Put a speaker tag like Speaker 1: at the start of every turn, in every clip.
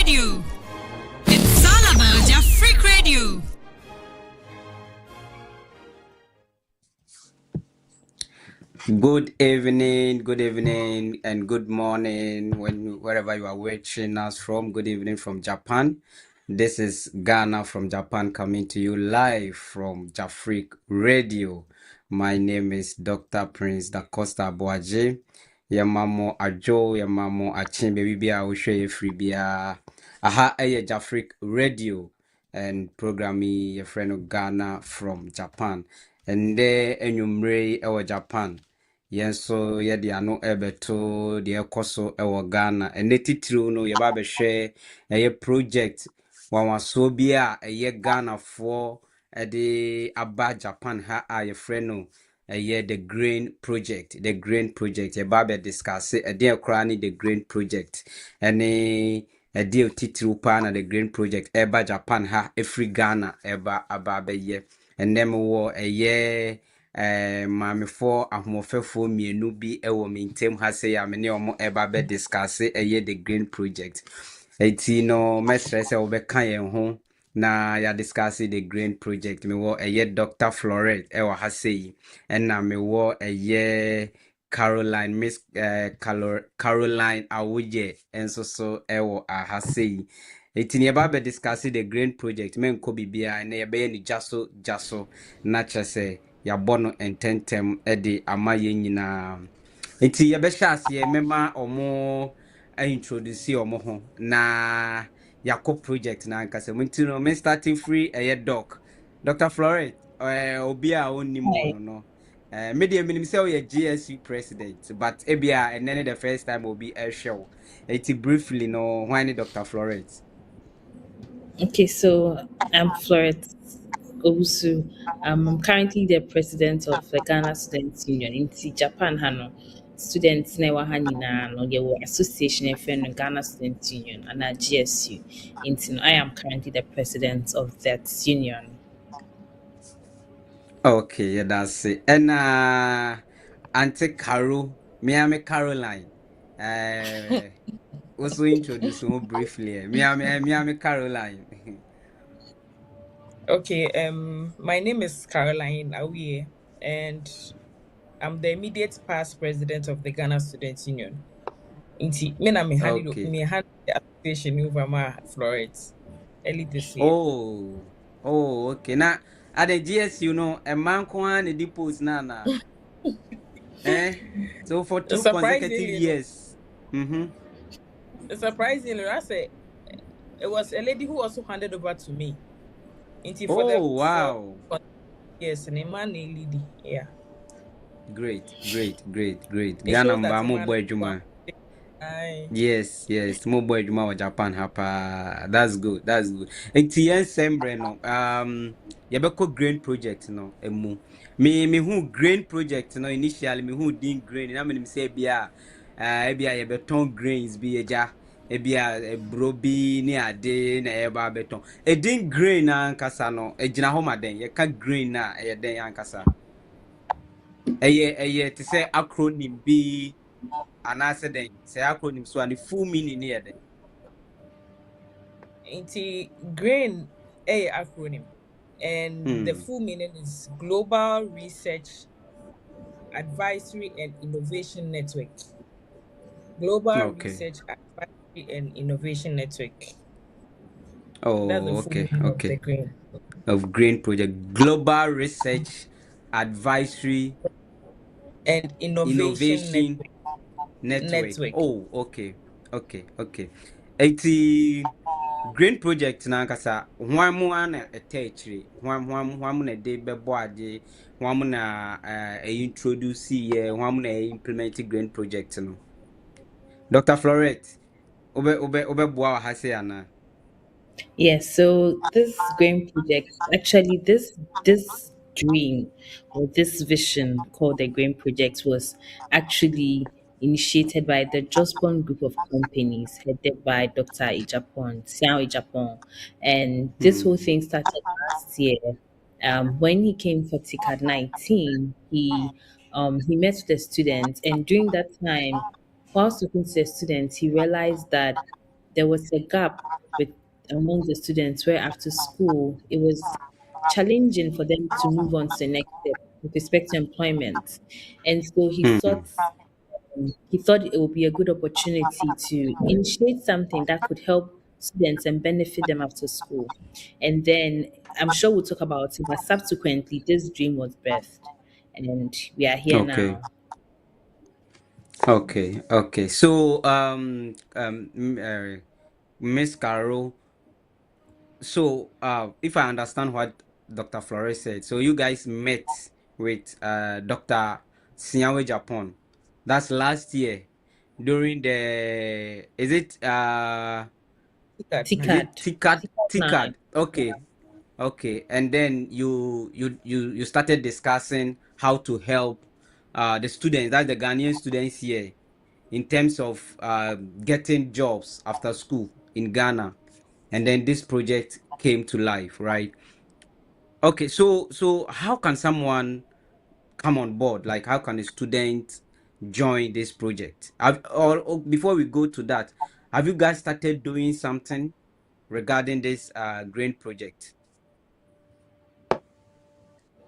Speaker 1: Radio. It's all about your freak radio.
Speaker 2: Good evening, and good morning wherever you are watching us from. Good evening from Japan. This is Ghana from Japan coming to you live from Jafric Radio. My name is Dr. Prince DACOSTA ABOAGYE. Yamamo Ajo, Yamamo Achin, baby bia Ushe Fribia. Aha, Jafric Radio and program me your friend of Ghana from Japan. And there, enyumre ewa Japan. Yenso yedi ano ebeto de ekoso ewo Ghana ene titiri no yeba be hwe eye project wanwaso bia eye Ghana for ede aba Japan ha aye freno eye the grain project yeba be discuss ede ekra ni the grain project ene ede titiri pa na the grain project eba Japan ha every Ghana eba aba be ye enem wo eye mamefo ahomofefo mienu bi ewo mentem ha se ya me ne omo eba be discuss eye the green project eti no mesre se wo be kan yen ho na ya discuss the green project me wo eye Dr. Florette ewo ha se yi na me wo eye Caroline Miss Caroline Awoye enso so ewo ha se yi eti ne ba be discuss the green project men ko bibia na ye be ni jaso na chese ya bono ententem edi amaye nyina enti ye be hye mema omo introduce omo ho na yako project na nkase muntu no me starting free doc Dr. Florette obi a onni mo no me de minim say we GSU president but ebia enene the first time obi show enti briefly no why Dr. Florette.
Speaker 3: Okay, so I'm Florette Obusu. I'm currently the president of the Ghana Students Union in Japan. Hano students na wahanyina no yewo association FN Ghana Students Union and GSU. I am currently the president of that union.
Speaker 2: Okay, yeah, that's it. And Auntie Carol, Miami Caroline. Also introduce you briefly. Miami Caroline.
Speaker 4: Okay, my name is Caroline Awie, and I'm the immediate past president of the Ghana Students Union. Inti, me na me handle
Speaker 2: Okay.
Speaker 4: me handle the association over my Florette early this year.
Speaker 2: Oh, okay. Now, at the GS, you know, a man can depots nana. So for 2 consecutive years.
Speaker 4: Surprisingly, I say it was a lady who also handed over to me. Inti
Speaker 2: Wow.
Speaker 4: Yes, and a man a lady. Yeah.
Speaker 2: Great. Ghana Mbamu boy Juma. Yes, small boy Juma wa Japan hapa. That's good. Enti sembre no. Yabeko grain project no emu. Me who grain project no initially me who din grain. Na me say bia ebia yebeton grains bi eja. Ebia brobi ni ade na eba beton. Din grain na ankasa no ejina ho maden. Ye ka grain na den ankasa. Eye to say acronym bi anase den say acronym so and the full meaning here then.
Speaker 4: Inti grain a acronym and the full meaning is Global Research Advisory and Innovation Network. Global Research Advisory and Innovation Network.
Speaker 2: Oh,
Speaker 4: that's the full meaning of the grain.
Speaker 2: Of grain project, Global Research Advisory
Speaker 4: and Innovation
Speaker 2: Network. Oh, okay. 80 grain project na nkasa hwan mu ana etechiri hwan mu na de bebo ade hwan mu na introduce ye hwan mu na implement grain project no. Dr. Florette obe boa ha se ana.
Speaker 3: Yes, so this grain project, actually this dream or this vision called the grain project was actually initiated by the Josbon group of companies headed by Dr. Xiao Ijapon. And this whole thing started last year. When he came for TICAD 19, he met with the students, and during that time, while talking to the students, he realized that there was a gap with among the students where after school it was challenging for them to move on to the next step with respect to employment. And so
Speaker 2: Hmm.
Speaker 3: he thought it would be a good opportunity to initiate something that could help students and benefit them after school. And then I'm sure we'll talk about it, but subsequently this dream was birthed and we are here
Speaker 2: Okay.
Speaker 3: now.
Speaker 2: Okay. Okay. So Miss Carol, so if I understand what Dr. Flores said, so you guys met with Dr. Siawe Japan. That's last year during the is
Speaker 3: TCAD.
Speaker 2: it TICAD?
Speaker 3: TCAD 9.
Speaker 2: TICAD. Okay. Okay. And then you started discussing how to help the students, that's the Ghanaian students here, in terms of getting jobs after school in Ghana. And then this project came to life, right? Okay, so how can someone come on board? Like, how can a student join this project? Or before we go to that, have you guys started doing something regarding this grain project?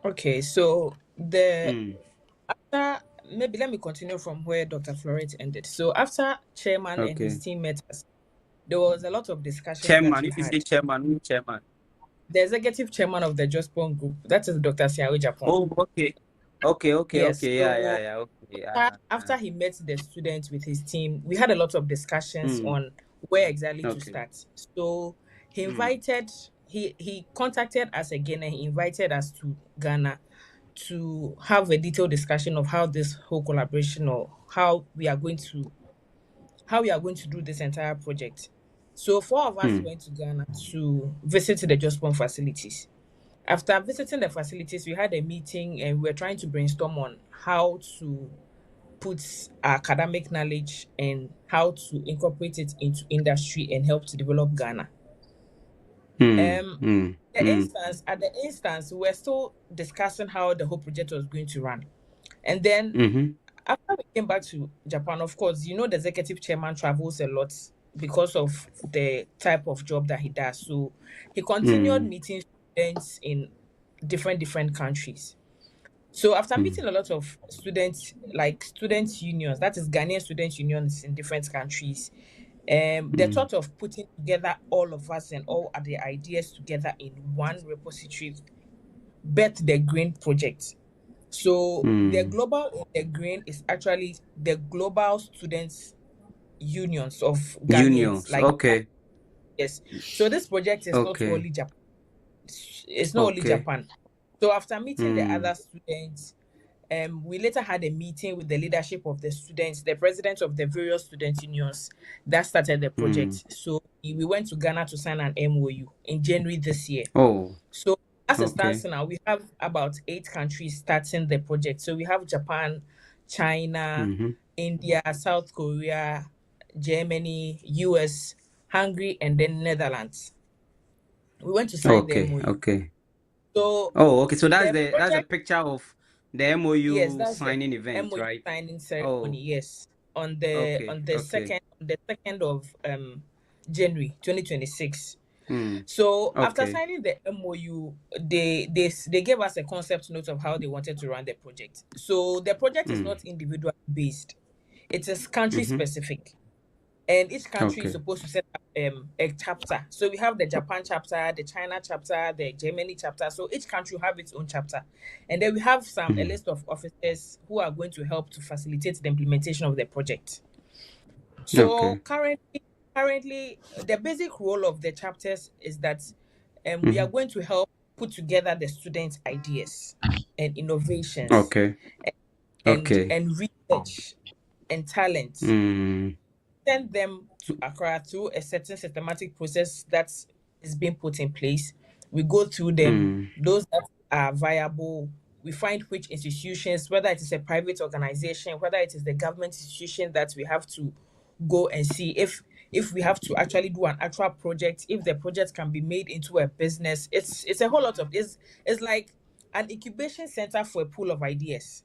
Speaker 4: Okay, so the
Speaker 2: Mm,
Speaker 4: after maybe let me continue from where Dr. Florence ended. So after chairman and his
Speaker 2: okay.
Speaker 4: team met us, there was a lot of discussions that
Speaker 2: Chairman,
Speaker 4: we
Speaker 2: if you say
Speaker 4: had.
Speaker 2: chairman, who chairman?
Speaker 4: The executive chairman of the Jospon Group, that is Dr. Siawe Japan.
Speaker 2: Oh, okay. Okay, okay,
Speaker 4: Yes.
Speaker 2: okay. Yeah, yeah,
Speaker 4: So
Speaker 2: yeah. Okay.
Speaker 4: after he met the students with his team, we had a lot of discussions
Speaker 2: Mm,
Speaker 4: on where exactly to
Speaker 2: okay.
Speaker 4: start. So he
Speaker 2: Mm,
Speaker 4: invited, he contacted us again and he invited us to Ghana to have a detailed discussion of how this whole collaboration or how we are going to do this entire project. So four of us
Speaker 2: mm,
Speaker 4: went to Ghana to visit the Jospon facilities. After visiting the facilities, we had a meeting and we were trying to brainstorm on how to put our academic knowledge and how to incorporate it into industry and help to develop Ghana.
Speaker 2: mm,
Speaker 4: Um,
Speaker 2: mm, mm,
Speaker 4: at the instance, we were still discussing how the whole project was going to run. And then
Speaker 2: mm-hmm,
Speaker 4: after we came back to Japan, of course, the executive chairman travels a lot because of the type of job that he does. So he continued
Speaker 2: mm,
Speaker 4: meeting students in different countries. So after
Speaker 2: mm,
Speaker 4: meeting a lot of students, like student unions, that is Ghanaian student unions in different countries, the
Speaker 2: mm,
Speaker 4: thought of putting together all of us and all the ideas together in one repository birthed the Green Project. So the
Speaker 2: mm.
Speaker 4: global in the Green is actually the global students unions of Ghanaians.
Speaker 2: Unions.
Speaker 4: Like
Speaker 2: Okay.
Speaker 4: yes, so this project is not
Speaker 2: Okay.
Speaker 4: only Japan. It's not only
Speaker 2: Okay.
Speaker 4: Japan. So after meeting the
Speaker 2: Mm,
Speaker 4: other students, we later had a meeting with the leadership of the students, the president of the various student unions that started the
Speaker 2: mm.
Speaker 4: project. So we went to Ghana to sign an MOU in January this year.
Speaker 2: Oh,
Speaker 4: So as it stands
Speaker 2: okay.
Speaker 4: now, we have about 8 countries starting the project. So we have Japan, China,
Speaker 2: Mm-hmm.
Speaker 4: India, South Korea, Germany, US, Hungary, and then Netherlands. We went to sign the
Speaker 2: Okay.
Speaker 4: MOU.
Speaker 2: Okay.
Speaker 4: So
Speaker 2: Oh, okay. So that's
Speaker 4: the
Speaker 2: the
Speaker 4: project,
Speaker 2: picture of the
Speaker 4: yes,
Speaker 2: MOU
Speaker 4: that's the
Speaker 2: signing event,
Speaker 4: MOU
Speaker 2: right?
Speaker 4: signing
Speaker 2: Oh,
Speaker 4: ceremony. Yes,
Speaker 2: okay.
Speaker 4: on the
Speaker 2: Okay.
Speaker 4: second of January 2026.
Speaker 2: Mm.
Speaker 4: So after
Speaker 2: Okay.
Speaker 4: signing the MOU, they gave us a concept note of how they wanted to run the project. So the project is
Speaker 2: Mm.
Speaker 4: not individual based; it is country
Speaker 2: Mm-hmm.
Speaker 4: specific, and each country is
Speaker 2: Okay.
Speaker 4: supposed to set up a chapter. So we have the Japan chapter, the China chapter, the Germany chapter. So each country will have its own chapter, and then we have a
Speaker 2: Mm.
Speaker 4: list of officers who are going to help to facilitate the implementation of the project. So
Speaker 2: Okay.
Speaker 4: currently, the basic role of the chapters is that we are
Speaker 2: Mm-hmm.
Speaker 4: going to help put together the students' ideas and innovations
Speaker 2: Okay.
Speaker 4: and
Speaker 2: Okay.
Speaker 4: research and talent,
Speaker 2: Mm.
Speaker 4: send them to Accra through a certain systematic process that is being put in place. We go through them,
Speaker 2: Mm.
Speaker 4: those that are viable. We find which institutions, whether it is a private organization, whether it is the government institution, that we have to go and see if we have to actually do an actual project, if the project can be made into a business. It's a whole lot of this. It's like an incubation center for a pool of ideas.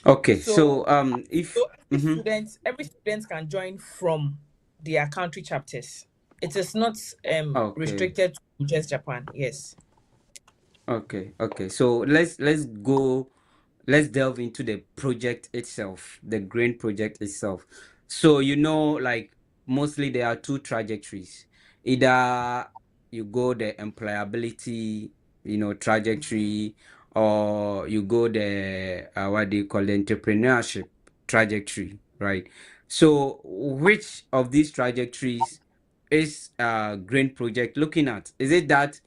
Speaker 2: Okay. So
Speaker 4: So
Speaker 2: if
Speaker 4: so
Speaker 2: mm-hmm.
Speaker 4: every student can join from their country chapters. It is not
Speaker 2: Okay.
Speaker 4: restricted to just Japan. Yes.
Speaker 2: Okay, okay. So let's delve into the project itself, the grain project itself. So like mostly there are two trajectories. Either you go the employability, trajectory, or you go the what do you call the entrepreneurship trajectory, right? So which of these trajectories is grain project looking at? Is it that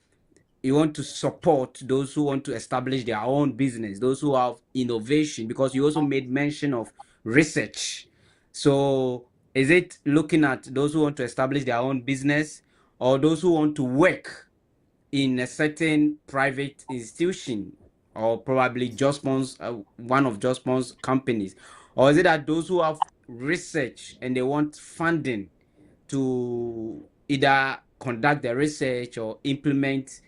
Speaker 2: you want to support those who want to establish their own business, those who have innovation? Because you also made mention of research. So is it looking at those who want to establish their own business, or those who want to work in a certain private institution, or probably one of Jospons's companies? Or is it that those who have research and they want funding to either conduct the research or implement,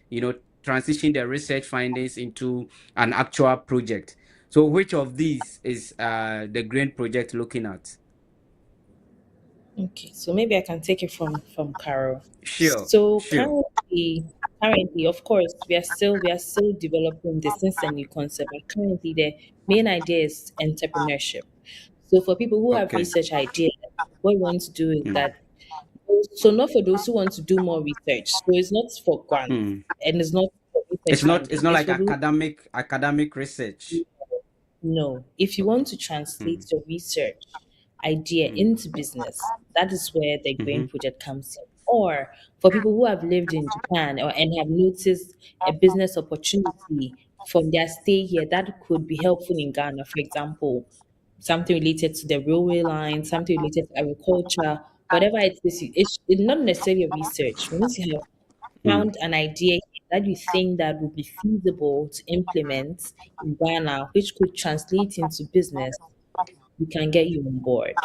Speaker 2: transition the research findings into an actual project? So which of these is the grain project looking at?
Speaker 3: Okay, so maybe I can take it from Carol.
Speaker 2: Sure,
Speaker 3: So
Speaker 2: sure.
Speaker 3: currently, of course, we are still developing this since a new concept. But currently, the main idea is entrepreneurship. So for people who have
Speaker 2: Okay.
Speaker 3: research ideas, what we want to do is
Speaker 2: Mm.
Speaker 3: that, so not for those who want to do more research. So it's not for grants
Speaker 2: Mm.
Speaker 3: and it's not for research
Speaker 2: It's
Speaker 3: funding.
Speaker 2: not
Speaker 3: It's
Speaker 2: like
Speaker 3: for those.
Speaker 2: academic research.
Speaker 3: No, if you want to
Speaker 2: Mm.
Speaker 3: translate your research idea
Speaker 2: Mm.
Speaker 3: into business, that is where the Grain
Speaker 2: Mm-hmm.
Speaker 3: Project comes in. Or for people who have lived in Japan or and have noticed a business opportunity from their stay here that could be helpful in Ghana, for example, something related to the railway line, something related to agriculture, whatever it is, it's not necessarily a research. Once you have
Speaker 2: Mm.
Speaker 3: found an idea that you think that would be feasible to implement in Ghana, which could translate into business, we can get you on board.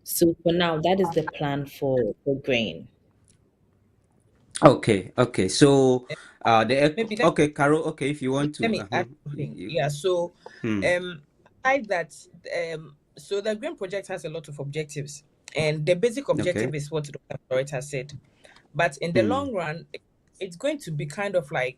Speaker 3: So for now, that is the plan for grain.
Speaker 2: Okay, okay. So
Speaker 4: Maybe
Speaker 2: okay, Carol, okay, if you want
Speaker 4: let
Speaker 2: to,
Speaker 4: me add something. Yeah. So,
Speaker 2: hmm.
Speaker 4: aside that, so the Green Project has a lot of objectives, and the basic
Speaker 2: Okay.
Speaker 4: objective is what Dr. Florette has said. But in the
Speaker 2: Hmm.
Speaker 4: long run, it's going to be kind of like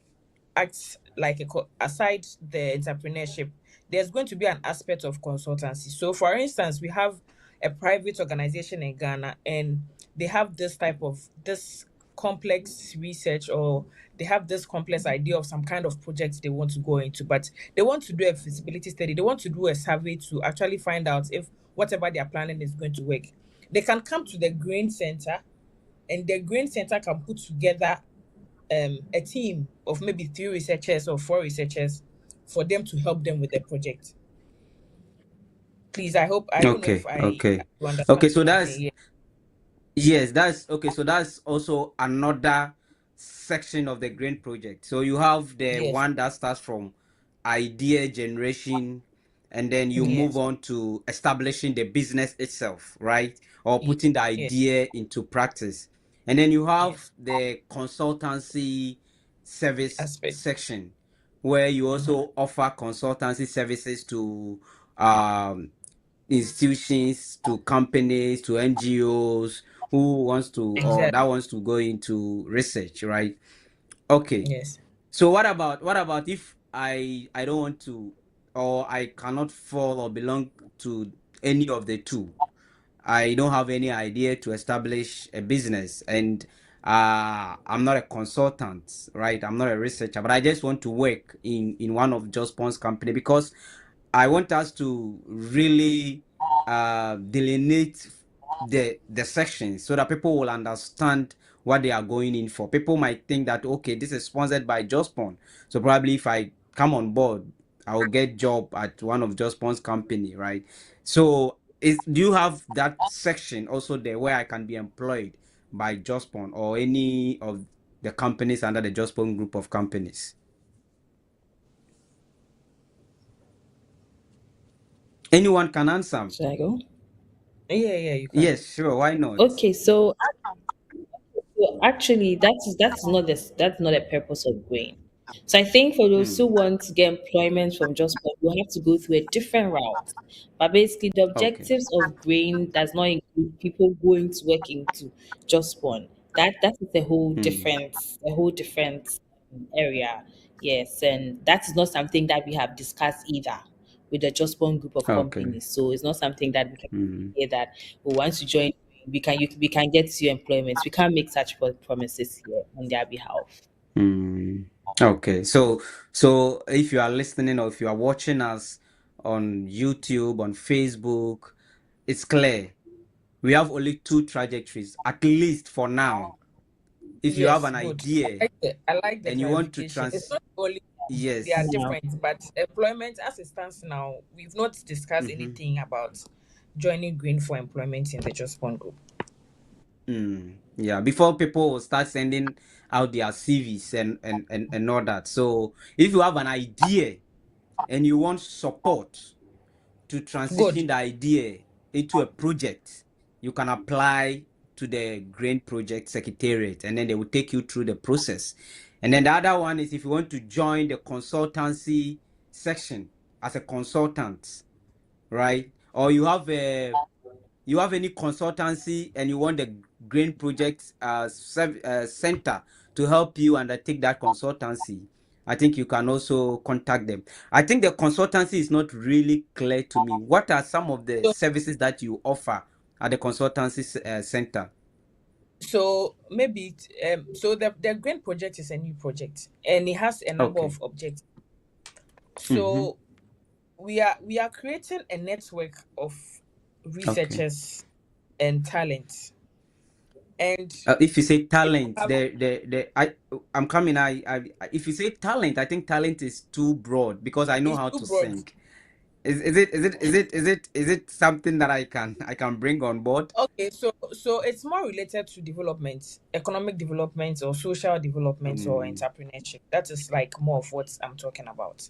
Speaker 4: acts like aside the entrepreneurship, there's going to be an aspect of consultancy. So, for instance, we have a private organization in Ghana, and they have this complex research, or they have this complex idea of some kind of project they want to go into, but they want to do a feasibility study. They want to do a survey to actually find out if whatever they are planning is going to work. They can come to the Grain Center, and the Grain Center can put together a team of maybe 3 researchers or 4 researchers for them to help them with the project. Please, I don't know if
Speaker 2: Okay,
Speaker 4: I
Speaker 2: okay.
Speaker 4: you understand
Speaker 2: Okay, so
Speaker 4: what I'm saying.
Speaker 2: that's
Speaker 4: Yeah.
Speaker 2: yes, that's okay. So that's also another section of the grain project. So you have the
Speaker 4: Yes.
Speaker 2: one that starts from idea generation, and then you move
Speaker 4: Yes.
Speaker 2: on to establishing the business itself, right? Or
Speaker 4: Yes.
Speaker 2: putting the
Speaker 4: Yes.
Speaker 2: idea into practice. And then you have
Speaker 4: Yes.
Speaker 2: the consultancy service
Speaker 4: Aspect.
Speaker 2: section, where you
Speaker 4: Mm-hmm.
Speaker 2: also offer consultancy services to um institutions, to companies, to NGOs who wants to, or that
Speaker 4: Exactly.
Speaker 2: wants to go into research, right? Okay.
Speaker 4: Yes.
Speaker 2: So what about if I don't want to, or I cannot fall or belong to any of the two? I don't have any idea to establish a business, and I'm not a consultant, right? I'm not a researcher, but I just want to work in one of Jospons's company, because I want us to really delineate the sections so that people will understand what they are going in for. People might think that, okay, this is sponsored by Jospon, so probably if I come on board, I will get job at one of Jospon's company, right? So do you have that section also there where I can be employed by Jospon or any of the companies under the Jospon group of companies? Anyone can answer.
Speaker 3: Should I go?
Speaker 4: Yeah. Yeah. You can.
Speaker 2: Yes, sure. Why not?
Speaker 3: Okay, so actually, that's not the purpose of grain. So I think for those who want to get employment from just one, you have to go through a different route. But basically, the
Speaker 2: Okay.
Speaker 3: objectives of grain does not include people going to work into just one. That is a whole different area. Yes, and that is not something that we have discussed either with the just one group of
Speaker 2: Okay.
Speaker 3: companies. So it's not something that we can
Speaker 2: Mm.
Speaker 3: say that once you join, we can get you employment. We can't make such promises here on their behalf.
Speaker 2: Mm. Okay. So if you are listening or if you are watching us on YouTube, on Facebook, it's clear. We have only two trajectories, at least for now. If you have
Speaker 4: Yes,
Speaker 2: an
Speaker 4: good.
Speaker 2: idea
Speaker 4: I like the
Speaker 2: and you want to
Speaker 4: clarification. It's not only they are
Speaker 2: yes.
Speaker 3: Yeah.
Speaker 4: different, but employment as it stands now, we've not discussed
Speaker 2: Mm-hmm.
Speaker 4: anything about joining Green for employment in the Just One group.
Speaker 2: Yeah, before people will start sending out their CVs and all that. So if you have an idea and you want support to
Speaker 4: Good.
Speaker 2: transition the idea into a project, you can apply to the Grain Project Secretariat and then they will take you through the process. And then the other one is if you want to join the consultancy section as a consultant, right? Or you have any consultancy and you want the Grain Project Center to help you undertake that consultancy, I think you can also contact them. I think the consultancy is not really clear to me. What are some of the
Speaker 4: So,
Speaker 2: services that you offer at the consultancy center?
Speaker 4: so maybe so the Green Project is a new project and it has a number
Speaker 2: Okay.
Speaker 4: of objectives.
Speaker 2: Mm-hmm.
Speaker 4: So we are creating a network of
Speaker 2: Okay.
Speaker 4: researchers and talents, and
Speaker 2: If you say
Speaker 4: we
Speaker 2: talent,
Speaker 4: have
Speaker 2: I'm coming. If you say talent, I think talent is too broad because I know
Speaker 4: it's
Speaker 2: how
Speaker 4: too
Speaker 2: to
Speaker 4: broad.
Speaker 2: sing. Is it something that I can bring on board?
Speaker 4: Okay, so it's more related to development, economic development or social development or
Speaker 2: Mm,
Speaker 4: entrepreneurship. That is like more of what I'm talking about.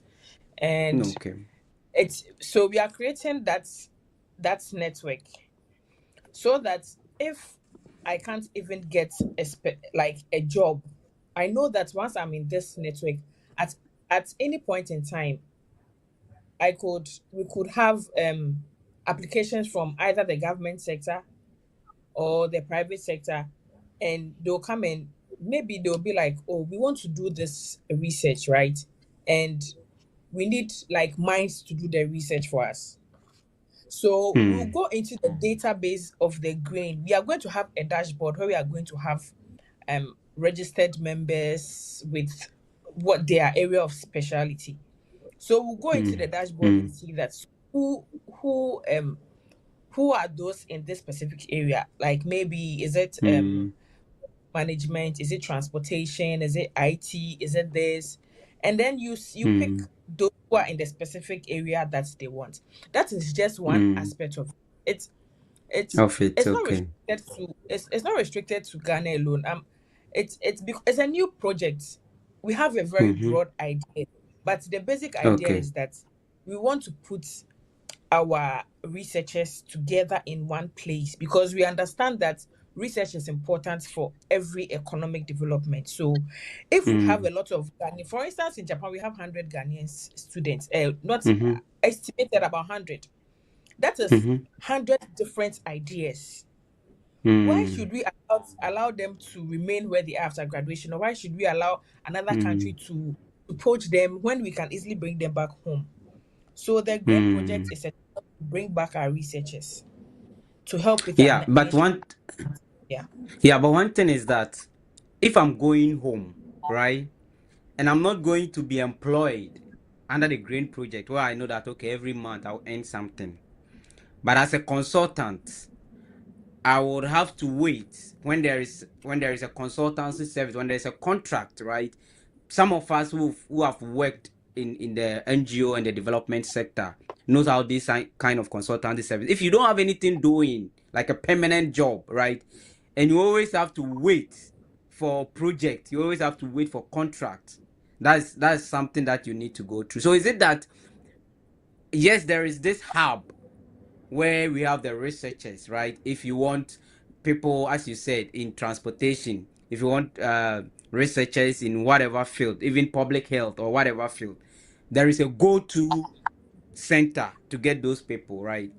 Speaker 4: And
Speaker 2: okay.
Speaker 4: it's so we are creating that network so that if I can't even get like a job, I know that once I'm in this network, at at any point in time, we could have applications from either the government sector or the private sector, and they'll come and maybe they'll be like, oh, we want to do this research, right? And we need like minds to do the research for us. So we'll
Speaker 2: Hmm.
Speaker 4: go into the database of the grain. We are going to have a dashboard where we are going to have registered members with what their area of specialty. So we'll go into
Speaker 2: Hmm.
Speaker 4: the dashboard
Speaker 2: Hmm.
Speaker 4: and see that who who um who are those in this specific area. Like maybe is it
Speaker 2: Hmm.
Speaker 4: management, is it transportation, is it IT, is it this, and then you pick
Speaker 2: Hmm.
Speaker 4: those who are in the specific area that they want. That is just one
Speaker 2: Hmm.
Speaker 4: aspect of it. it's
Speaker 2: Of it,
Speaker 4: it's not
Speaker 2: okay.
Speaker 4: restricted to it's not restricted to Ghana alone. It's a new project. We have a very
Speaker 2: Mm-hmm.
Speaker 4: broad idea, but the basic idea
Speaker 2: Okay.
Speaker 4: is that we want to put our researchers together in one place because we understand that research is important for every economic development. So, if we have
Speaker 2: Hmm.
Speaker 4: a lot of for instance, in Japan, we have 100 Ghanaian students, not
Speaker 2: Mm-hmm.
Speaker 4: estimated about 100. That is
Speaker 2: Mm-hmm.
Speaker 4: 100 different ideas. Why
Speaker 2: Hmm.
Speaker 4: should we allow them to remain where they are after graduation, or why should we allow another country
Speaker 2: Hmm.
Speaker 4: to poach them when we can easily bring them back home? So the Green
Speaker 2: Hmm.
Speaker 4: Project is a to bring back our researchers to help with our
Speaker 2: Yeah, but
Speaker 4: nation.
Speaker 2: one
Speaker 4: Yeah.
Speaker 2: yeah, but one thing is that if I'm going home, right, and I'm not going to be employed under the Green Project, where I know that okay, every month I'll earn something. But as a consultant, I would have to wait when there is a consultancy service, when there's a contract, right? Some of us who have worked in the NGO and the development sector knows how this kind of consultancy service. If you don't have anything doing, like a permanent job, right, and you always have to wait for project, you always have to wait for contract. That's something that you need to go through. So is it that yes, there is this hub where we have the researchers, right? If you want people, as you said, in transportation, if you want researchers in whatever field, even public health or whatever field, there is a go-to center to get those people, right?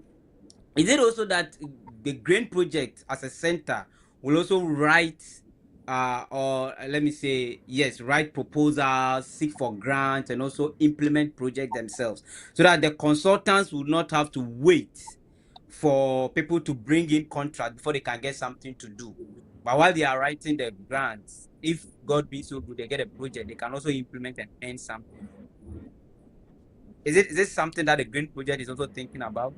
Speaker 2: Is it also that the Grain Project as a center will also write, or let me say, yes, write proposals, seek for grants, and also implement projects themselves, so that the consultants will not have to wait for people to bring in contract before they can get something to do. But while they are writing the grants, if God be so good, they get a project, they can also implement and earn something. Is it something that the Green Project is also thinking about?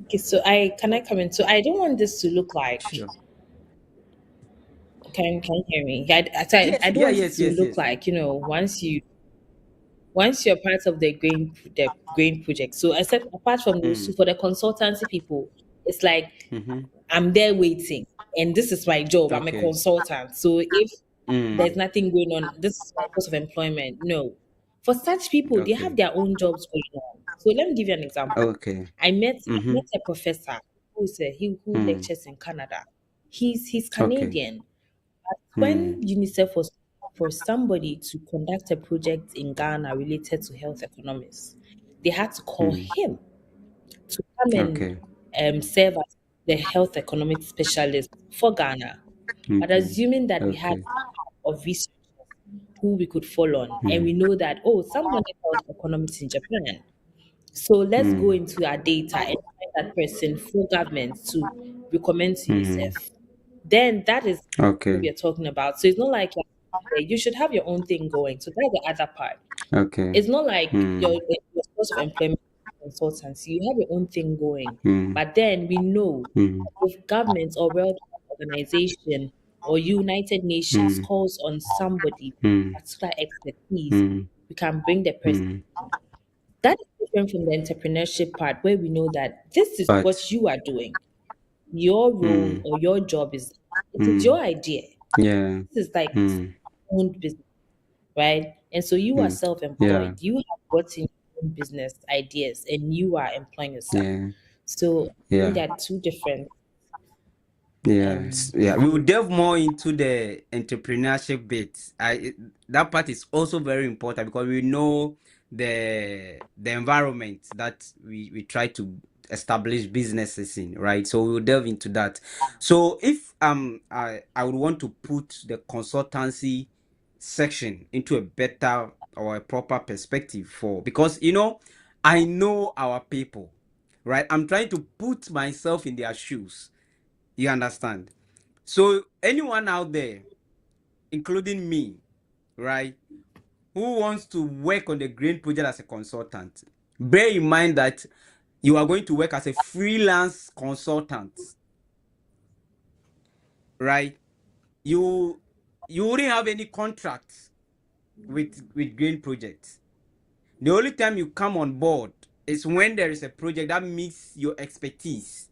Speaker 3: Okay, so I come in? So I don't want this to look like,
Speaker 2: Sure.
Speaker 3: can you hear me? I
Speaker 4: Yes,
Speaker 3: don't
Speaker 2: Yeah,
Speaker 3: want it
Speaker 2: yes,
Speaker 3: to
Speaker 2: yes,
Speaker 3: look
Speaker 2: yes.
Speaker 3: like, once you're part of the grain project. So except apart from those two,
Speaker 2: Mm.
Speaker 3: for the consultancy people, it's like
Speaker 2: Mm-hmm.
Speaker 3: I'm there waiting, and this is my job. I'm a
Speaker 2: Okay.
Speaker 3: consultant. So if there's
Speaker 2: Mm.
Speaker 3: nothing going on, this is my source of employment. No, for such people, they have
Speaker 2: Okay.
Speaker 3: their own jobs going on. So let me give you an example.
Speaker 2: Okay.
Speaker 3: I
Speaker 2: Mm-hmm.
Speaker 3: met a professor who
Speaker 2: Mm.
Speaker 3: lectures in Canada. He's
Speaker 2: Okay.
Speaker 3: Canadian. When
Speaker 2: Mm.
Speaker 3: UNICEF was for somebody to conduct a project in Ghana related to health economics, they had to call
Speaker 2: Mm.
Speaker 3: him to come and
Speaker 2: Okay.
Speaker 3: serve as the health economics specialist for Ghana. But
Speaker 2: Mm-hmm.
Speaker 3: assuming that we had
Speaker 2: Okay.
Speaker 3: of researchers who we could follow on, and we
Speaker 2: Mm.
Speaker 3: know that, oh, someone in health economics in Japan. So let's go
Speaker 2: Mm.
Speaker 3: into our data and find that person for government to recommend to
Speaker 2: Mm.
Speaker 3: UNICEF. Then that is what
Speaker 2: Okay.
Speaker 3: we are talking about. So it's not like you should have your own thing going. So that's the other part.
Speaker 2: Okay.
Speaker 3: It's not like
Speaker 2: Mm.
Speaker 3: your source of employment consultancy. You have your own thing going.
Speaker 2: Mm.
Speaker 3: But then we know
Speaker 2: Mm.
Speaker 3: if government or World Health Organization or United Nations
Speaker 2: Mm.
Speaker 3: calls on somebody
Speaker 2: Mm.
Speaker 3: with particular expertise,
Speaker 2: Mm.
Speaker 3: we can bring the person.
Speaker 2: Mm.
Speaker 3: That is different from the entrepreneurship part where we know that this is
Speaker 2: But
Speaker 3: what you are doing. Your role
Speaker 2: mm.
Speaker 3: or your job is it is
Speaker 2: Mm.
Speaker 3: your idea.
Speaker 2: Yeah.
Speaker 3: This is like
Speaker 2: Mm.
Speaker 3: own business, right? And so you are
Speaker 2: Mm.
Speaker 3: self-employed.
Speaker 2: Yeah.
Speaker 3: You have brought in your own business ideas and you are employing yourself.
Speaker 2: Yeah.
Speaker 3: So I think
Speaker 2: Yeah.
Speaker 3: there are two different
Speaker 2: Yes, yeah. We will
Speaker 3: groups.
Speaker 2: delve more into the entrepreneurship bit. That part is also very important because we know the environment that we try to establish businesses in, right? So we will delve into that. So if I would want to put the consultancy section into a better or a proper perspective for, because I know our people, right? I'm trying to put myself in their shoes. You understand? So anyone out there, including me, right, who wants to work on the Green Project as a consultant, bear in mind that you are going to work as a freelance consultant, right? You wouldn't have any contract with Green Project. The only time you come on board is when there is a project that meets your expertise,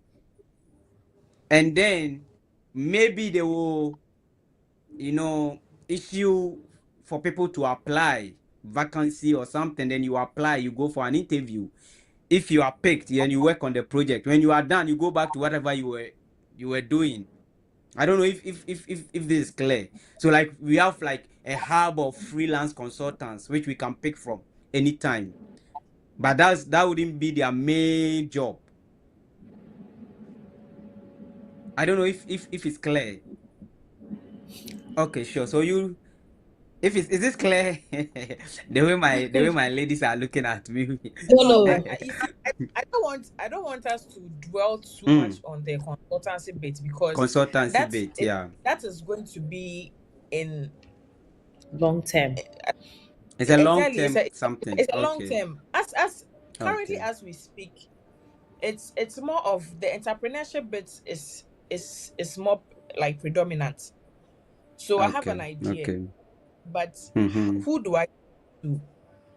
Speaker 2: and then maybe they will you know, issue for people to apply vacancy or something, then you apply, you go for an interview. If you are picked, then you work on the project. When you are done, you go back to whatever you were doing. I don't know if this is clear. So like we have like a hub of freelance consultants which we can pick from anytime. But that wouldn't be their main job. I don't know if it's clear. Okay, sure. So you If it's, is this clear? The way my ladies are looking at me.
Speaker 3: No,
Speaker 4: No,
Speaker 3: no.
Speaker 4: you see, I don't want us to dwell too much
Speaker 2: Mm,
Speaker 4: on the consultancy bit because
Speaker 2: consultancy
Speaker 4: that's
Speaker 2: bit,
Speaker 4: it.
Speaker 2: yeah.
Speaker 4: That is going to be in
Speaker 3: Long term.
Speaker 2: It's a long
Speaker 4: exactly. It's
Speaker 2: term
Speaker 4: a it's a,
Speaker 2: something.
Speaker 4: it's a long
Speaker 2: Okay.
Speaker 4: term. As currently
Speaker 2: Okay.
Speaker 4: as we speak, it's more of the entrepreneurship bit is more like predominant. So I have an
Speaker 2: Okay.
Speaker 4: idea,
Speaker 2: Okay.
Speaker 4: but
Speaker 2: Mm-hmm.
Speaker 4: who do I do?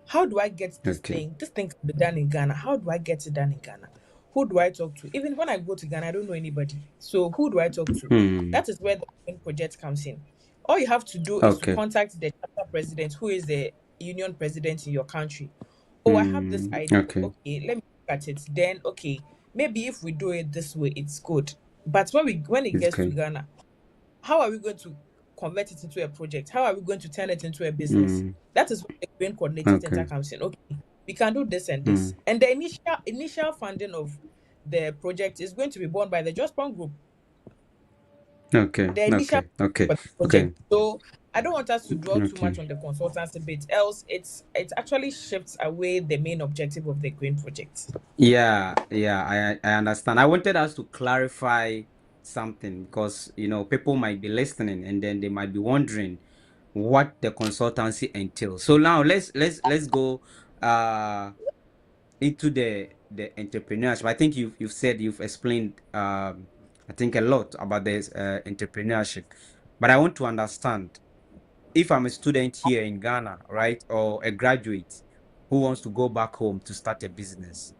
Speaker 4: How do I get this
Speaker 2: Okay.
Speaker 4: thing? This thing can be done in Ghana. How do I get it done in Ghana? Who do I talk to? Even when I go to Ghana, I don't know anybody. So who do I talk to?
Speaker 2: Mm.
Speaker 4: That is where the union project comes in. All you have to do is to
Speaker 2: Okay.
Speaker 4: contact the chapter president, who is the union president in your country. Oh, I have this
Speaker 2: Mm.
Speaker 4: idea.
Speaker 2: Okay.
Speaker 4: Okay, let me look at it. Then, okay, maybe if we do it this way, it's good. But when it gets to
Speaker 2: Okay.
Speaker 4: Ghana, how are we going to convert it into a project? How are we going to turn it into a business? That is where the Grain Coordinating Center
Speaker 2: Okay.
Speaker 4: comes in. Okay, we can do this and this. And the initial funding of the project is going to be borne by the Jospon Group.
Speaker 2: Okay.
Speaker 4: The initial
Speaker 2: Okay. Okay.
Speaker 4: for the project.
Speaker 2: Okay.
Speaker 4: So I don't want us to dwell too much
Speaker 2: Okay.
Speaker 4: on the consultancy bit, else it actually shifts away the main objective of the Grain project.
Speaker 2: Yeah, I understand. I wanted us to clarify something because people might be listening and then they might be wondering what the consultancy entails. So now let's go into the entrepreneurship. I think you've explained I think a lot about this entrepreneurship, but I want to understand if I'm a student here in Ghana, right, or a graduate who wants to go back home to start a business.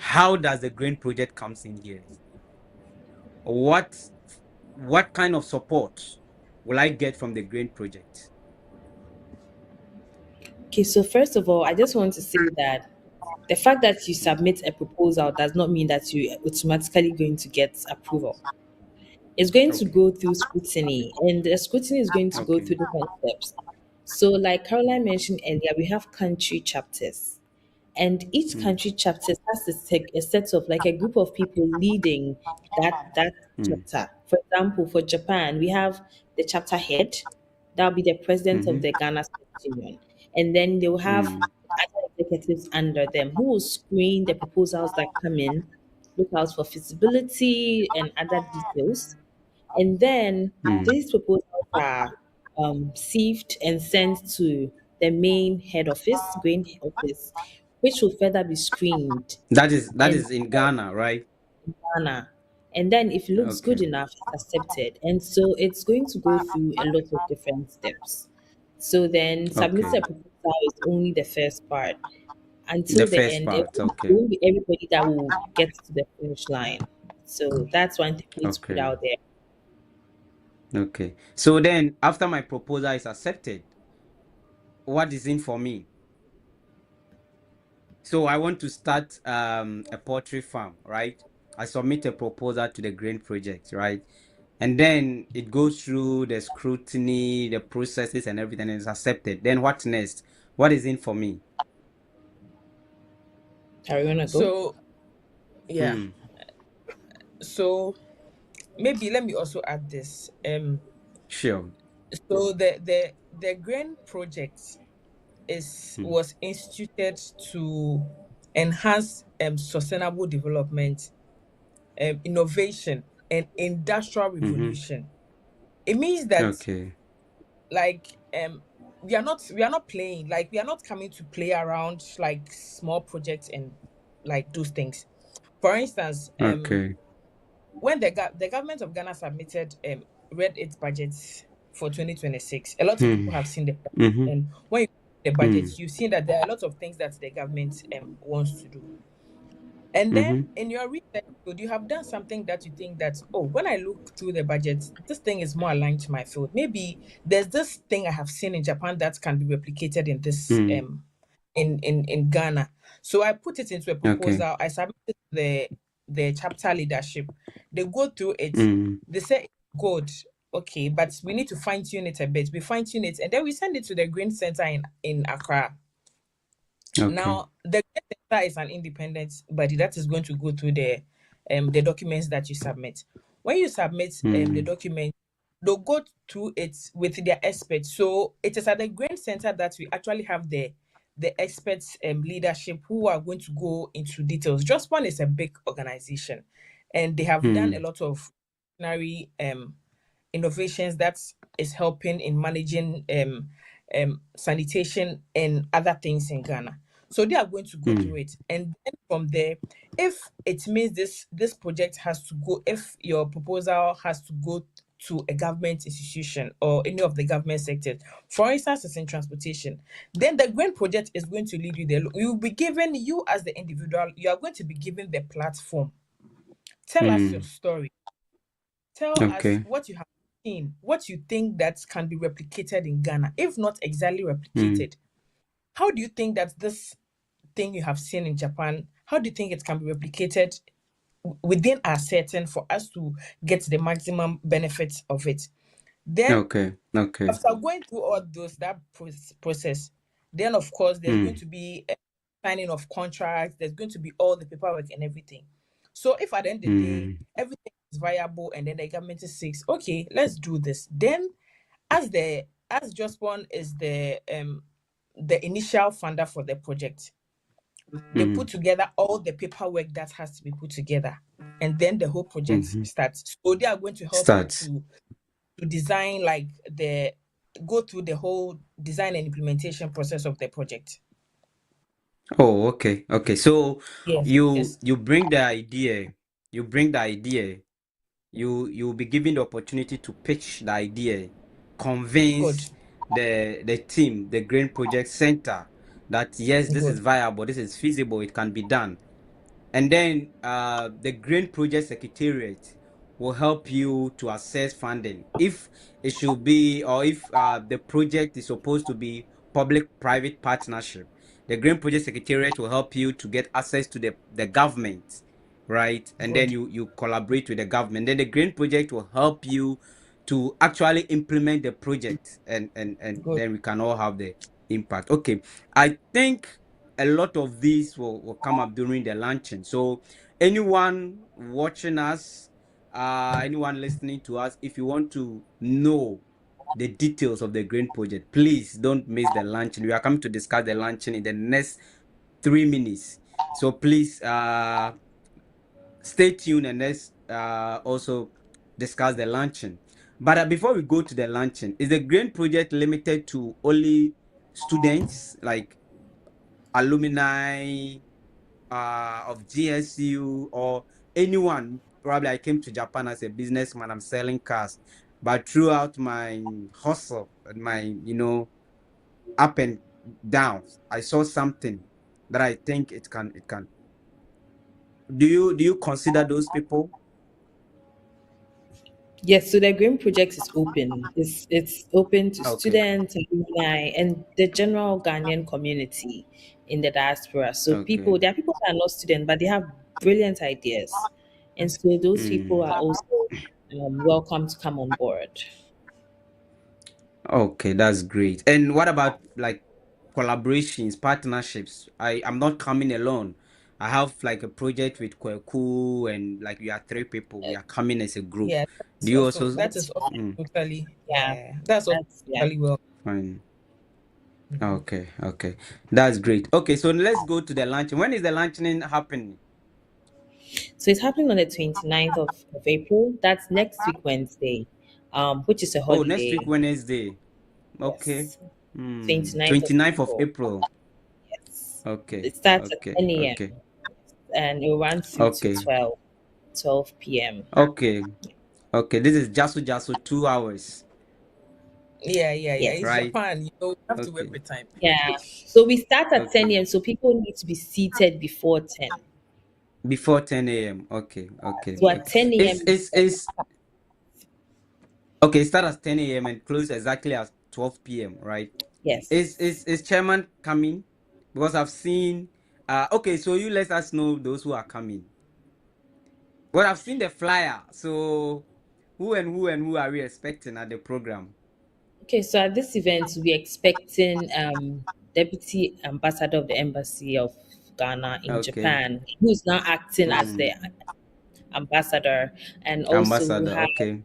Speaker 2: How does the grain project comes in here? What what kind of support will I get from the grain project?
Speaker 3: Okay, so first of all, I just want to say that the fact that you submit a proposal does not mean that you automatically going to get approval. It's going to
Speaker 2: Okay.
Speaker 3: go through scrutiny, and the scrutiny is going to go
Speaker 2: Okay.
Speaker 3: through different steps. So, like Caroline mentioned earlier, we have country chapters, and each
Speaker 2: Mm,
Speaker 3: country chapter has a set of like a group of people leading that
Speaker 2: mm,
Speaker 3: chapter. For example, for Japan, we have the chapter head, that'll be the president of
Speaker 2: mm-hmm,
Speaker 3: the Ghana State Union, and then they will have
Speaker 2: mm,
Speaker 3: other executives under them who will screen the proposals that come in, look out for feasibility and other details, and then
Speaker 2: mm.
Speaker 3: these proposals are sieved and sent to the main head office, grain office, which will further be screened
Speaker 2: That is
Speaker 3: and
Speaker 2: in Ghana, right?
Speaker 3: Ghana. And then if it looks good
Speaker 2: Okay.
Speaker 3: enough, it's accepted. And so it's going to go through a lot of different steps. So then submitting
Speaker 2: Okay.
Speaker 3: a proposal is only the first part.
Speaker 2: The
Speaker 3: Until the
Speaker 2: first
Speaker 3: end, it
Speaker 2: part. Okay.
Speaker 3: won't be everybody that will get to the finish line. So that's one thing we need to put
Speaker 2: Okay.
Speaker 3: out there.
Speaker 2: Okay. So then after my proposal is accepted, what is in for me? So I want to start a poultry farm, right? I submit a proposal to the grain project, right? And then it goes through the scrutiny, the processes and everything and is accepted. Then what next? What is in for me?
Speaker 3: Are we gonna go?
Speaker 4: So yeah.
Speaker 2: Hmm.
Speaker 4: So maybe let me also add this.
Speaker 2: Sure.
Speaker 4: So the Grain project is
Speaker 2: Hmm.
Speaker 4: was instituted to enhance sustainable development, innovation, and industrial
Speaker 2: Mm-hmm.
Speaker 4: revolution. It means that
Speaker 2: Okay.
Speaker 4: like we are not playing, like we are not coming to play around like small projects and like those things. For instance,
Speaker 2: Okay.
Speaker 4: when the government of Ghana submitted read its budget for 2026, a lot of
Speaker 2: Hmm.
Speaker 4: people have seen the budget.
Speaker 2: Mm-hmm.
Speaker 4: And when you see the
Speaker 2: Hmm.
Speaker 4: budget, you've seen that there are a lot of things that the government wants to do. And
Speaker 2: Mm-hmm.
Speaker 4: then in your research, would you have done something that you think that, oh, when I look through the budget, this thing is more aligned to my field. Maybe there's this thing I have seen in Japan that can be replicated in this
Speaker 2: Hmm.
Speaker 4: in Ghana. So I put it into a
Speaker 2: Okay.
Speaker 4: proposal. I submitted the chapter leadership. They go through it.
Speaker 2: Hmm.
Speaker 4: They say good, okay, but we need to fine tune it a bit. We fine tune it, and then we send it to the Green Center in Accra.
Speaker 2: Okay.
Speaker 4: Now, the Green Center is an independent body that is going to go through the documents that you submit. When you submit the
Speaker 2: Hmm.
Speaker 4: document, they'll go through it with their experts. So it is at the Grain Center that we actually have the experts leadership who are going to go into details. Just One is a big organization, and they have done a
Speaker 2: Hmm.
Speaker 4: lot of extraordinary innovations that is helping in managing sanitation and other things in Ghana. So they are going to go
Speaker 2: Hmm.
Speaker 4: through it, and then from there, if it means this project has to go, if your proposal has to go to a government institution or any of the government sectors, for instance, it's in transportation, then the Grain project is going to lead you there. You will be given, you as the individual, you are going to be given the platform. Tell us your
Speaker 2: Hmm.
Speaker 4: story. Tell us
Speaker 2: Okay.
Speaker 4: what you have seen, what you think that can be replicated in Ghana, if not exactly
Speaker 2: Hmm.
Speaker 4: replicated. How do you think that this thing you have seen in Japan, how do you think it can be replicated within our setting for us to get the maximum benefits of it. Then
Speaker 2: Okay. Okay.
Speaker 4: after going through all those process, then of course there's going
Speaker 2: Mm.
Speaker 4: to be a signing of contracts. There's going to be all the paperwork and everything. So if at the end of the day
Speaker 2: Mm.
Speaker 4: everything is viable and then the government says, okay, let's do this, then as Jospon is the initial funder for the project, they put
Speaker 2: Mm.
Speaker 4: together all the paperwork that has to be put together, and then the whole project
Speaker 2: Mm-hmm.
Speaker 4: starts. So they are going to help you
Speaker 2: Starts.
Speaker 4: to design, like, the go through the whole design and implementation process of the project.
Speaker 2: Oh, okay. Okay. So
Speaker 4: Yes,
Speaker 2: you
Speaker 4: yes,
Speaker 2: you bring the idea, you bring the idea, you'll be given the opportunity to pitch the idea,
Speaker 4: good,
Speaker 2: convince the team, the Grain Project Center, that yes, this is
Speaker 4: good,
Speaker 2: viable, this is feasible, it can be done. And then the Green Project Secretariat will help you to assess funding. If it should be, or if the project is supposed to be public-private partnership, the Green Project Secretariat will help you to get access to the government, right? And then
Speaker 4: good,
Speaker 2: you collaborate with the government. Then the Green Project will help you to actually implement the project, and
Speaker 4: good.
Speaker 2: then we can all have the impact. Okay, I think a lot of these will come up during the launching. So anyone watching us, anyone listening to us, if you want to know the details of the Green Project, please don't miss the launching. We are coming to discuss the launching in the next 3 minutes. So please stay tuned, and let's also discuss the launching. But before we go to the launching, is the Green Project limited to only students, like alumni of GSU, or anyone? Probably I came to Japan as a businessman, I'm selling cars, but throughout my hustle and my, up and down, I saw something that I think it can. Do you consider those people?
Speaker 3: Yes, so the Green Project is open. It's open to
Speaker 2: Okay.
Speaker 3: students, alumni, and the general Ghanaian community in the diaspora. So
Speaker 2: Okay.
Speaker 3: there are people that are not students, but they have brilliant ideas, and so those people are
Speaker 2: Mm.
Speaker 3: also welcome to come on board.
Speaker 2: Okay, that's great. And what about like collaborations, partnerships? I'm not coming alone. I have like a project with Kweku, and like we are 3 people. We are coming as a group.
Speaker 4: Yeah,
Speaker 2: Do you also?
Speaker 4: that is also
Speaker 2: Mm,
Speaker 4: totally,
Speaker 3: Yeah,
Speaker 4: yeah, that's also
Speaker 3: yeah.
Speaker 4: totally well.
Speaker 2: fine.
Speaker 4: Mhm.
Speaker 2: Okay, okay. That's great. Okay, so let's go to the launching. When is the launching happening?
Speaker 3: So it's happening on the 29th of April. That's next week Wednesday, which is a
Speaker 2: Oh, next week,
Speaker 3: holiday.
Speaker 2: Wednesday. Okay.
Speaker 3: Yes,
Speaker 2: Hmm.
Speaker 3: 29th of
Speaker 2: 29th of
Speaker 3: April.
Speaker 2: April.
Speaker 3: Yes.
Speaker 2: Okay.
Speaker 3: It starts at
Speaker 2: Okay.
Speaker 3: 10 a.m.
Speaker 2: Okay.
Speaker 3: and it will run through to
Speaker 2: Okay.
Speaker 3: 12 p.m.
Speaker 2: Okay. Okay. This is Jasu 2 hours,
Speaker 4: Yeah, yeah, yeah. It's
Speaker 3: Yes.
Speaker 2: right?
Speaker 4: Japan. You have to work
Speaker 2: Okay.
Speaker 4: with time.
Speaker 3: Yeah. So we start at 10
Speaker 2: Okay.
Speaker 3: a.m. So people need to be seated before 10.
Speaker 2: Before 10 a.m. Okay. Okay.
Speaker 3: So at
Speaker 2: Okay.
Speaker 3: 10 a.m.
Speaker 2: Is is is okay. Start at 10 a.m. and close exactly at 12 p.m. Right?
Speaker 3: Yes.
Speaker 2: Is chairman coming? Because I've seen. Okay. So you let us know those who are coming. Well, I've seen the flyer. So who are we expecting at the program?
Speaker 3: Okay, so at this event, we're expecting Deputy Ambassador of the Embassy of Ghana in
Speaker 2: Okay.
Speaker 3: Japan, who's now acting as the
Speaker 2: Hmm.
Speaker 3: ambassador, and also we
Speaker 2: Ambassador.
Speaker 3: have
Speaker 2: Okay.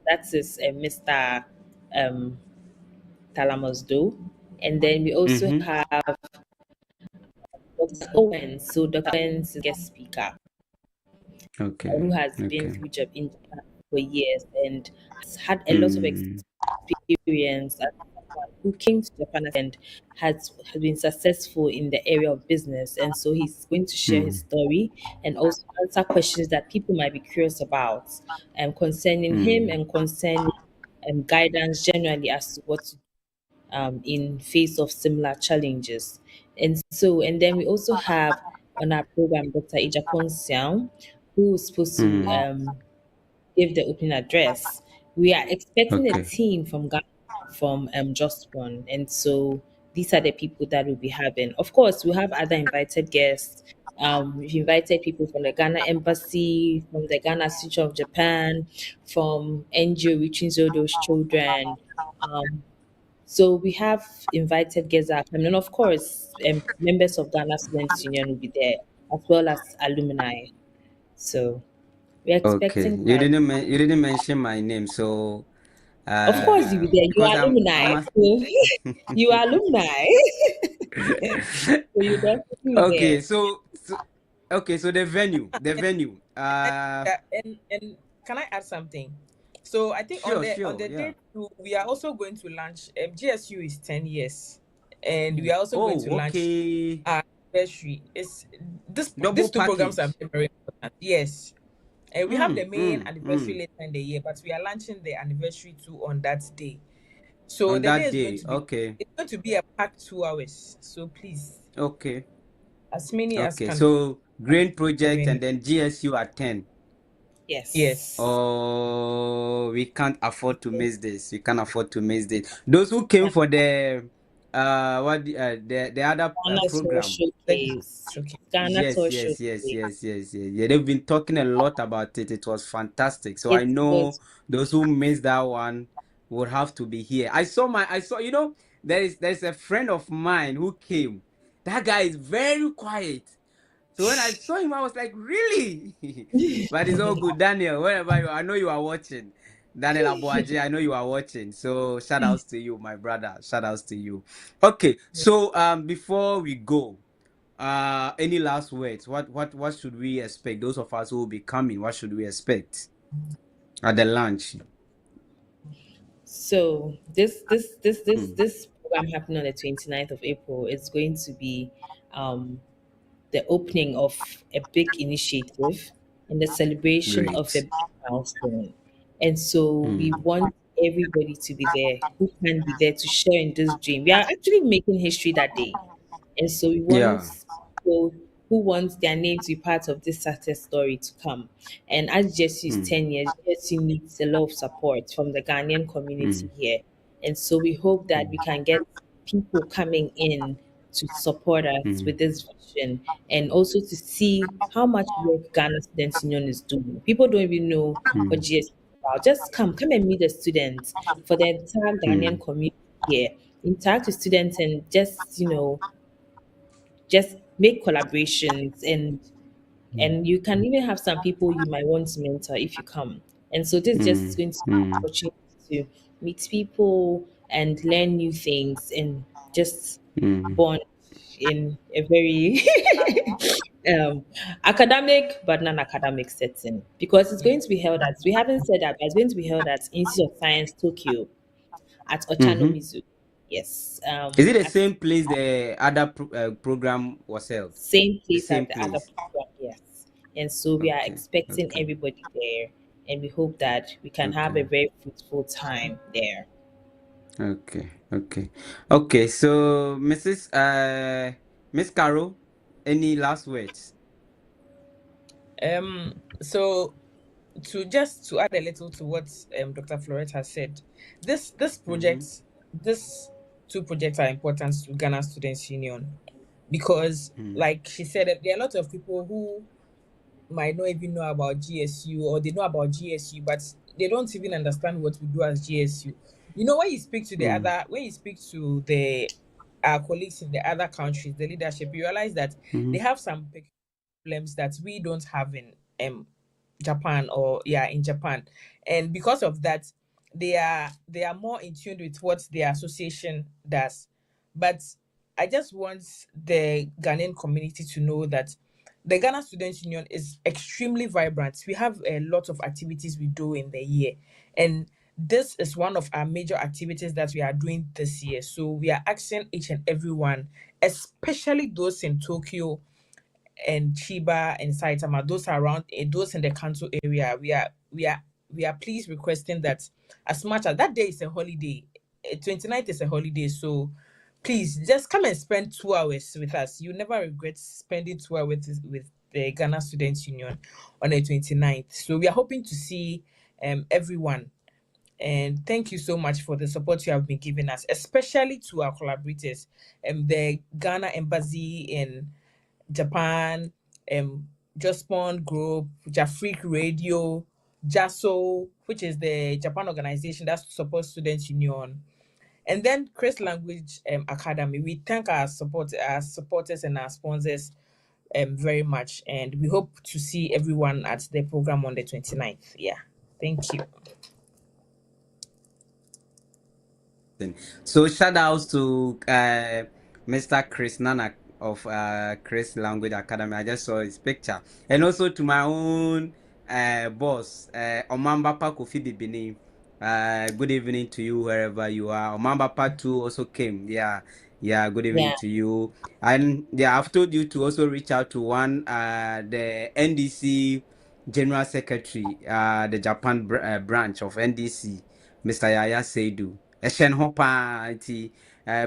Speaker 3: that is Mr. Um, Talamosdo, and then we also
Speaker 2: Mm-hmm.
Speaker 3: have Dr. Owens. So Dr. Owens is guest speaker,
Speaker 2: Okay.
Speaker 3: who has been
Speaker 2: Okay.
Speaker 3: through job in Japan for years and has had a lot of
Speaker 2: Mm.
Speaker 3: experience as someone who came to Japan and has been successful in the area of business. And so he's going to share his
Speaker 2: Mm.
Speaker 3: story and also answer questions that people might be curious about concerning him
Speaker 2: Mm.
Speaker 3: and concerning guidance generally as to what to in face of similar challenges. And then we also have on our program Dr. Ijakon Siang, who is supposed to
Speaker 2: Mm.
Speaker 3: give the opening address. We are expecting a
Speaker 2: Okay.
Speaker 3: team from Ghana, from Just One, and so these are the people that we'll be having. Of course, we'll have other invited guests We've invited people from the Ghana Embassy, from the Ghana City of Japan, from NGO Reaching Those Children. Um, so we have invited guests that are coming, and of course, members of Ghana Students Union will be there, as well as alumni. So we're
Speaker 2: Okay,
Speaker 3: expecting quite.
Speaker 2: you didn't mention my name, so
Speaker 3: Of course, you'll be there. You
Speaker 2: because
Speaker 3: are
Speaker 2: I'm
Speaker 3: alumni.
Speaker 2: a
Speaker 3: So you are alumni. So you definitely be
Speaker 2: okay,
Speaker 3: there.
Speaker 2: so the venue
Speaker 4: And can I add something? So I think on
Speaker 2: sure,
Speaker 4: the
Speaker 2: yeah.
Speaker 4: day two, we are also going to launch. GSU is 10 years, and we are also going to
Speaker 2: Oh,
Speaker 4: launch
Speaker 2: okay.
Speaker 4: our anniversary. It's
Speaker 2: Double
Speaker 4: these two programs are
Speaker 2: package.
Speaker 4: very, very important. Yes, and we have the
Speaker 2: Mm,
Speaker 4: main
Speaker 2: mm,
Speaker 4: anniversary
Speaker 2: mm.
Speaker 4: later in the year, but we are launching the anniversary too on that day. So
Speaker 2: On
Speaker 4: the day
Speaker 2: that
Speaker 4: is going
Speaker 2: day,
Speaker 4: to be
Speaker 2: okay,
Speaker 4: it's going to be a packed 2 hours. So please,
Speaker 2: okay,
Speaker 4: as many as
Speaker 2: okay.
Speaker 4: can
Speaker 2: So Grain Project
Speaker 4: join.
Speaker 2: and then GSU at 10.
Speaker 3: Yes.
Speaker 4: Yes.
Speaker 2: Oh, we can't afford to miss this. We can't afford to miss this. Those who came for the the other
Speaker 3: Ghana Tour
Speaker 2: program.
Speaker 3: Showcase.
Speaker 4: Okay.
Speaker 3: Ghana
Speaker 2: Yes,
Speaker 3: Tour
Speaker 2: yes, yes,
Speaker 3: Showcase.
Speaker 2: yes, yes, yes. Yeah, they've been talking a lot about it. It was fantastic. So I
Speaker 3: It
Speaker 2: know
Speaker 3: was
Speaker 2: those who missed that one would have to be here. I saw, there's a friend of mine who came. That guy is very quiet. So when I saw him, I was like, really? But it's all good. Daniel, wherever you are, I know you are watching. Daniel Aboagye, I know you are watching. So shout outs to you, my brother. Shout outs to you. Okay, so before we go, any last words? What should we expect? Those of us who will be coming, what should we expect at the lunch?
Speaker 3: so
Speaker 2: Hmm.
Speaker 3: this program happening on the 29th of April is going to be um the opening of a big initiative and the celebration of a
Speaker 2: Great.
Speaker 3: big milestone. And so we
Speaker 2: Hmm.
Speaker 3: want everybody to be there who can be there to share in this dream. We are actually making history that day. And so we want
Speaker 2: Yeah.
Speaker 3: people who want their name to be part of this success story to come. And as Jesse is
Speaker 2: Hmm.
Speaker 3: 10 years, Jesse needs a lot of support from the Ghanaian
Speaker 2: Hmm.
Speaker 3: community here. And so we hope that we can get people coming in to support us
Speaker 2: Hmm.
Speaker 3: with this vision and also to see how much work Ghana Students Union is doing. People don't even know what
Speaker 2: Hmm.
Speaker 3: GS is about. Just come and meet the students for the entire
Speaker 2: Hmm.
Speaker 3: Ghanaian community here. Interact with students and just make collaborations and you can even have some people you might want to mentor if you come. And so this is
Speaker 2: Hmm.
Speaker 3: just going to be an
Speaker 2: Hmm.
Speaker 3: opportunity to meet people and learn new things and just
Speaker 2: Hmm.
Speaker 3: bond in a very um, academic but non-academic setting because it's going to be held at we haven't said that but it's going to be held at Institute of Science Tokyo at
Speaker 2: Mm-hmm.
Speaker 3: Ochanomizu. Yes,
Speaker 2: Is it the
Speaker 3: at
Speaker 2: same place the other program was held?
Speaker 3: same
Speaker 2: The
Speaker 3: place as
Speaker 2: same
Speaker 3: the other
Speaker 2: place.
Speaker 3: program, yes. And so we are
Speaker 2: Okay.
Speaker 3: expecting
Speaker 2: Okay.
Speaker 3: everybody there, and we hope that we can have
Speaker 2: Okay.
Speaker 3: a very fruitful time there.
Speaker 2: Okay. Okay. Okay. So, Miss Carol, any last words?
Speaker 4: So to add a little to what Dr. Florette has said, this
Speaker 2: Mm-hmm.
Speaker 4: project, this two projects are important to Ghana Students Union because,
Speaker 2: Mm.
Speaker 4: like she said, there are a lot of people who might not even know about GSU or they know about GSU, but they don't even understand what we do as GSU. When you speak to
Speaker 2: Mm.
Speaker 4: the our colleagues in the other countries, the leadership, you realize that
Speaker 2: Mm-hmm.
Speaker 4: they have some problems that we don't have in Japan or yeah in Japan, and because of that, they are more in tune with what their association does. But I just want the Ghanaian community to know that the Ghana Students Union is extremely vibrant. We have a lot of activities we do in the year, and this is one of our major activities that we are doing this year. So we are asking each and everyone, especially those in Tokyo and Chiba and Saitama, those around those in the Kanto area, we are please requesting that as much as that day is a holiday, 29th is a holiday, so please just come and spend 2 hours with us. You never regret spending 2 hours with the Ghana Students Union on the 29th. So we are hoping to see everyone. And thank you so much for the support you have been giving us, especially to our collaborators, the Ghana Embassy in Japan, Jospon Group, Jafric Radio, JASO, which is the Japan organization that supports Students Union, and then Chris Language Academy. We thank our supporters and our sponsors very much, and we hope to see everyone at the program on the 29th. Yeah, thank you.
Speaker 2: So shout outs to Mr. Chris Nanak of Chris Language Academy. I just saw his picture. And also to my own boss, Omambapa Kofi Bibini. Good evening to you wherever you are. Omambapa too also came. Yeah, good evening
Speaker 3: Yeah.
Speaker 2: to you. And yeah, I've told you to also reach out to one the NDC General Secretary, the Japan branch of NDC, Mr. Yaya Seidu.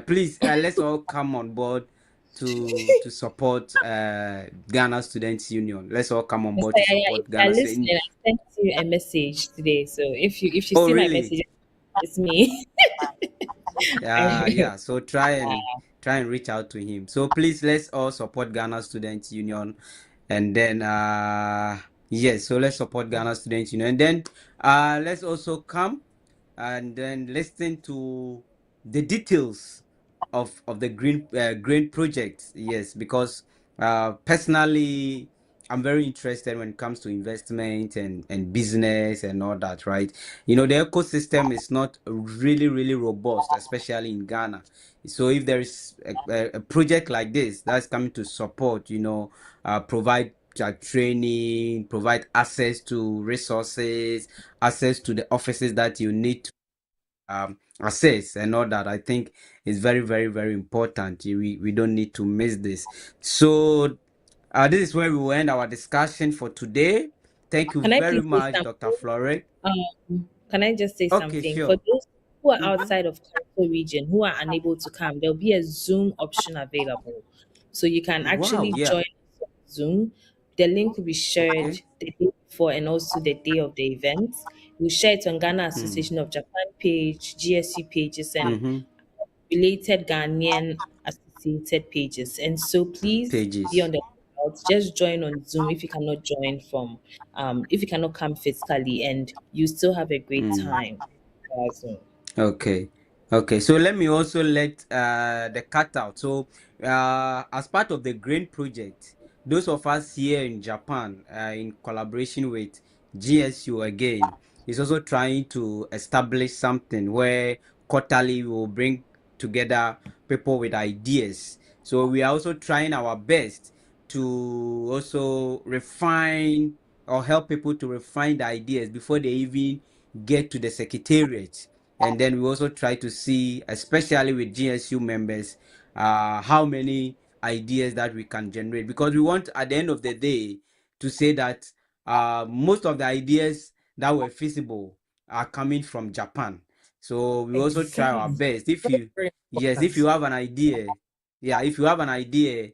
Speaker 2: Please, let's all come on board to support Ghana Students Union. Let's all come on
Speaker 3: Mr.
Speaker 2: board to
Speaker 3: Yaya, if
Speaker 2: support
Speaker 3: you are
Speaker 2: Ghana Students.
Speaker 3: listening, I sent you a message today. So if you
Speaker 2: Oh,
Speaker 3: see my
Speaker 2: really?
Speaker 3: message, it's me.
Speaker 2: Yeah. So try and reach out to him. So please, let's all support Ghana Students Union, and then yes. So let's support Ghana Students Union, and then let's also come and then listen to the details of the green project. Yes, because personally I'm very interested when it comes to investment and business and all that, right? The ecosystem is not really robust, especially in Ghana. So if there is a project like this that's coming to support, provide training, provide access to resources, access to the offices that you need to access and all that, I think is very important. We don't need to miss this. So this is where we will end our discussion for today. Thank you
Speaker 3: Can I
Speaker 2: very
Speaker 3: please say
Speaker 2: much, Dr.
Speaker 3: something?
Speaker 2: Flore.
Speaker 3: Can I just say
Speaker 2: Okay,
Speaker 3: something? For
Speaker 2: sure.
Speaker 3: those who are
Speaker 2: Mhm.
Speaker 3: outside of Kanto region who are unable to come, there'll be a Zoom option available. So you can
Speaker 2: Wow,
Speaker 3: actually
Speaker 2: yeah.
Speaker 3: join us on Zoom. The link will be shared
Speaker 2: Okay.
Speaker 3: the day before and also the day of the event. We'll share it on Ghana
Speaker 2: Hmm.
Speaker 3: Association of Japan page, GSU pages, and
Speaker 2: Mm-hmm.
Speaker 3: related Ghanaian associated pages. And so please be
Speaker 2: Pages.
Speaker 3: on the lookout. Just join on Zoom if you cannot join from if you cannot come physically, and you still have a great
Speaker 2: Hmm.
Speaker 3: time via Zoom.
Speaker 2: Okay. Okay. So let me also let the cut out. So as part of the grain project, those of us here in Japan, in collaboration with GSU again, is also trying to establish something where quarterly we will bring together people with ideas. So we are also trying our best to also refine or help people to refine the ideas before they even get to the secretariat. And then we also try to see, especially with GSU members, how many ideas that we can generate, because we want at the end of the day to say that most of the ideas that were feasible are coming from Japan. So we also try our
Speaker 4: Exactly.
Speaker 2: best. If
Speaker 4: Very,
Speaker 2: you
Speaker 4: very
Speaker 2: Yes, if you
Speaker 4: important.
Speaker 2: have an idea, yeah, if you have an idea,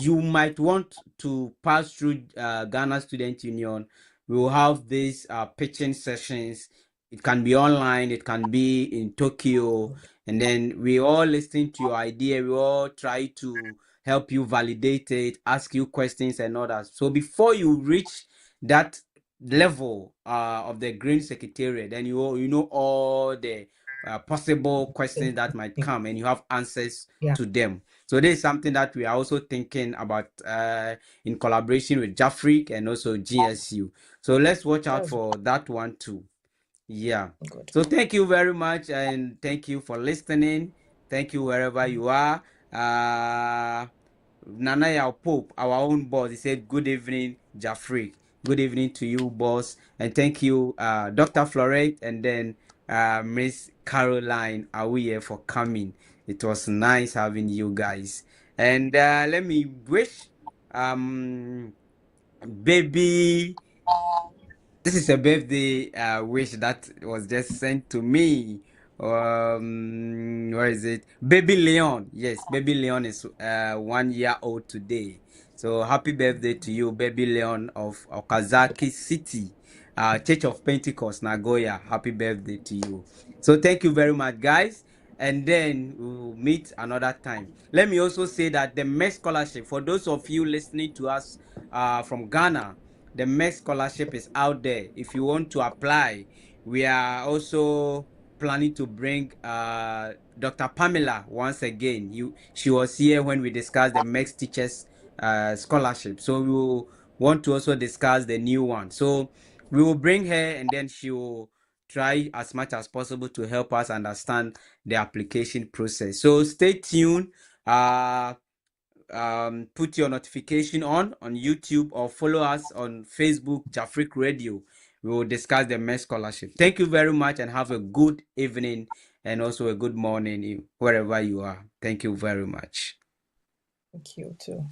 Speaker 2: you might want to pass through Ghana Student Union. We will have these pitching sessions. It can be online, it can be in Tokyo, and then we all listen to your idea. We all try to help you validate it, ask you questions and all that. So before you reach that level of the Green Secretariat, then you know all the possible questions that might come, and you have answers
Speaker 4: Yeah.
Speaker 2: to them. So this is something that we are also thinking about in collaboration with Jafric and also GSU. So let's watch out
Speaker 4: That's
Speaker 2: for that one too. Yeah.
Speaker 4: good.
Speaker 2: So thank you very much, and thank you for listening. Thank you wherever you are. Nana Yao Pope, our own boss, he said, "Good evening, Jafric. Good evening to you, boss." And thank you, Dr. Florette, and then Miss Caroline Awiye for coming. It was nice having you guys. And let me wish baby, this is a birthday wish that was just sent to me. Where is it? Baby Leon. Yes, baby Leon is 1 year old today. So happy birthday to you, baby Leon of Okazaki City, Church of Pentecost, Nagoya. Happy birthday to you. So thank you very much, guys. and then we'll meet another time. Let me also say that the MEX scholarship, for those of you listening to us from Ghana, the MEX scholarship is out there. If you want to apply, we are also planning to bring Dr. Pamela once again. She was here when we discussed the MEX teachers scholarship. So we will want to also discuss the new one. So we will bring her, and then she will try as much as possible to help us understand the application process. So stay tuned. Put your notification on YouTube, or follow us on Facebook, Jafric Radio. We will discuss the MES scholarship. Thank you very much, and have a good evening and also a good morning wherever you are. Thank you very much.
Speaker 4: Thank you too.